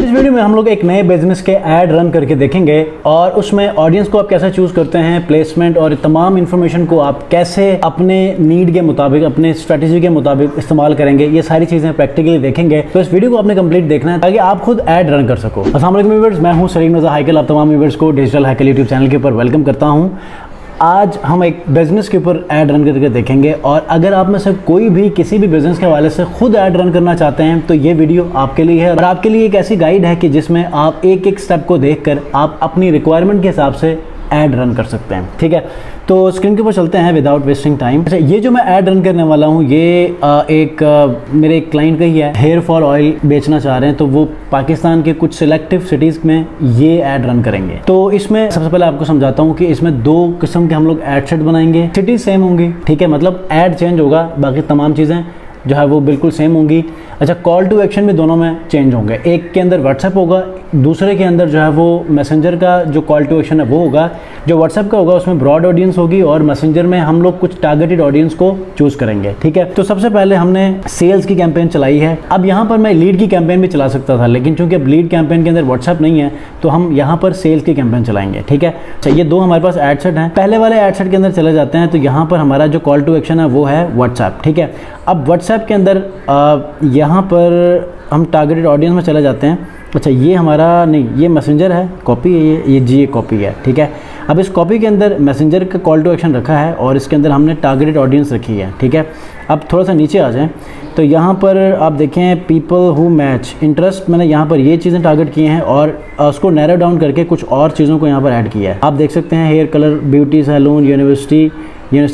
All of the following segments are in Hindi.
इस वीडियो में हम लोग एक नए बिजनेस के ऐड रन करके देखेंगे और उसमें ऑडियंस को आप कैसे चूज करते हैं, प्लेसमेंट और तमाम इन्फॉर्मेशन को आप कैसे अपने नीड के मुताबिक, अपने स्ट्रेटेजी के मुताबिक इस्तेमाल करेंगे, ये सारी चीजें प्रैक्टिकली देखेंगे। तो इस वीडियो को आपने कंप्लीट देखना है ताकि आप खुद ऐड रन कर सको। अस्सलाम वालेकुम व्यूअर्स, मैं हूं सलीम रज़ा हैकल। आप तमाम व्यूअर्स को डिजिटल हैकल यूट्यूब चैनल के ऊपर वेलकम करता हूं। आज हम एक बिज़नेस के ऊपर ऐड रन करके देखेंगे और अगर आप में से कोई भी किसी भी बिज़नेस के हवाले से खुद ऐड रन करना चाहते हैं तो ये वीडियो आपके लिए है और आपके लिए एक ऐसी गाइड है कि जिसमें आप एक एक स्टेप को देखकर आप अपनी रिक्वायरमेंट के हिसाब से ऐड रन कर सकते हैं। ठीक है, तो स्क्रीन के ऊपर चलते हैं विदाउट वेस्टिंग टाइम। अच्छा, ये जो मैं ऐड रन करने वाला हूँ ये मेरे एक क्लाइंट का ही है। हेयर फॉल ऑयल बेचना चाह रहे हैं तो वो पाकिस्तान के कुछ सिलेक्टिव सिटीज़ में ये ऐड रन करेंगे। तो इसमें सबसे पहले आपको समझाता हूँ कि इसमें दो किस्म के हम लोग ऐड सेट बनाएंगे। सिटीज़ सेम होंगी, ठीक है, मतलब ऐड चेंज होगा, बाकी तमाम चीज़ें जो है वो बिल्कुल सेम होंगी। अच्छा, कॉल टू एक्शन भी दोनों में चेंज होंगे। एक के अंदर व्हाट्सएप होगा, दूसरे के अंदर जो है वो मैसेंजर का जो कॉल टू एक्शन है वो होगा। जो व्हाट्सएप का होगा उसमें ब्रॉड ऑडियंस होगी और मैसेंजर में हम लोग कुछ टारगेटेड ऑडियंस को चूज करेंगे। ठीक है, तो सबसे पहले हमने सेल्स की कैंपेन चलाई है। अब यहाँ पर मैं लीड की कैंपेन भी चला सकता था, लेकिन चूंकि अब लीड कैंपेन के अंदर व्हाट्सएप नहीं है तो हम यहाँ पर सेल्स की कैंपेन चलाएंगे। ठीक है, अच्छा, ये दो हमारे पास एड सेट हैं। पहले वाले एड सेट के अंदर चले जाते हैं तो यहाँ पर हमारा जो कॉल टू एक्शन है वो है व्हाट्सएप। ठीक है, अब व्हाट्सएप के अंदर यहाँ पर हम टारगेटेड ऑडियंस में चले जाते हैं। अच्छा, ये हमारा नहीं, ये मैसेंजर है, कॉपी है, ये कॉपी है। ठीक है, अब इस कॉपी के अंदर मैसेंजर का कॉल टू एक्शन रखा है और इसके अंदर हमने टारगेटेड ऑडियंस रखी है। ठीक है, अब थोड़ा सा नीचे आ जाएं तो यहाँ पर आप देखें पीपल हु मैच इंटरेस्ट, मैंने यहाँ पर ये चीज़ें टारगेट किए हैं और उसको नैरो डाउन करके कुछ और चीज़ों को यहाँ पर ऐड किया है। आप देख सकते हैं hair colour, beauty salon, university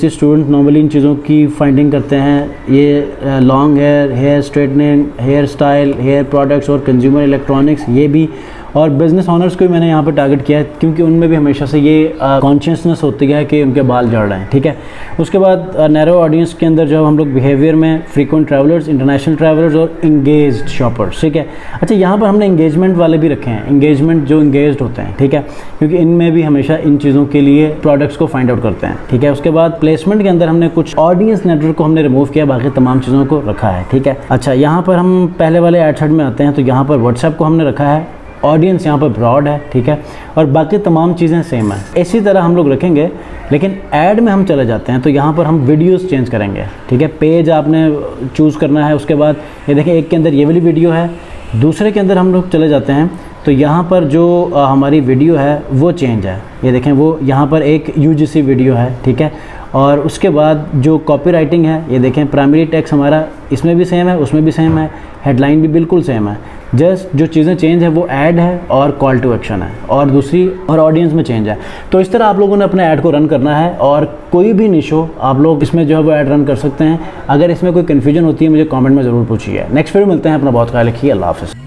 student normally इन चीज़ों की फाइंडिंग करते हैं। ये long hair, hair straightening, hair style, hair products और कंज्यूमर इलेक्ट्रॉनिक्स, ये भी, और बिज़नेस ऑनर्स को भी मैंने यहाँ पर टारगेट किया है क्योंकि उनमें भी हमेशा से ये कॉन्शियसनेस होती है कि उनके बाल झड़ रहे हैं। ठीक है, उसके बाद नैरो ऑडियंस के अंदर जो हम लोग बिहेवियर में फ्रीक्वेंट ट्रैवलर्स, इंटरनेशनल ट्रैवलर्स और इंगेज्ड शॉपर्स। ठीक है, अच्छा, यहाँ पर हमने इंगेजमेंट वाले भी रखे हैं, इंगेजमेंट जो इंगेज्ड होते हैं। ठीक है, क्योंकि इनमें भी हमेशा इन चीज़ों के लिए प्रोडक्ट्स को फाइंड आउट करते हैं। ठीक है, उसके बाद प्लेसमेंट के अंदर हमने कुछ ऑडियंस नेटवर्क को हमने रिमूव किया, बाकी तमाम चीज़ों को रखा है। ठीक है, अच्छा, यहाँ पर हम पहले वाले एड सेट में आते हैं तो यहाँ पर व्हाट्सएप को हमने रखा है, ऑडियंस यहाँ पर ब्रॉड है। ठीक है, और बाकी तमाम चीज़ें सेम है। इसी तरह हम लोग रखेंगे, लेकिन ऐड में हम चले जाते हैं तो यहाँ पर हम वीडियोस चेंज करेंगे। ठीक है, पेज आपने चूज़ करना है। उसके बाद ये देखें, एक के अंदर ये वाली वीडियो है, दूसरे के अंदर हम लोग चले जाते हैं तो यहाँ पर जो हमारी वीडियो है वो चेंज है। ये देखें, वो यहाँ पर एक UGC वीडियो है। ठीक है, और उसके बाद जो कॉपीराइटिंग है, ये देखें, प्राइमरी टेक्स्ट हमारा इसमें भी सेम है, उसमें भी सेम है, हेडलाइन भी बिल्कुल सेम है। जस्ट जो चीज़ें चेंज है वो ऐड है और कॉल टू एक्शन है और दूसरी और ऑडियंस में चेंज है। तो इस तरह आप लोगों ने अपने ऐड को रन करना है और कोई भी निशो आप लोग इसमें जो है वो ऐड रन कर सकते हैं। अगर इसमें कोई कन्फ्यूजन होती है मुझे कमेंट में ज़रूर पूछिए। नेक्स्ट वीडियो मिलते हैं, अपना बहुत ख्याल रखिए, अल्लाह हाफ़िज़।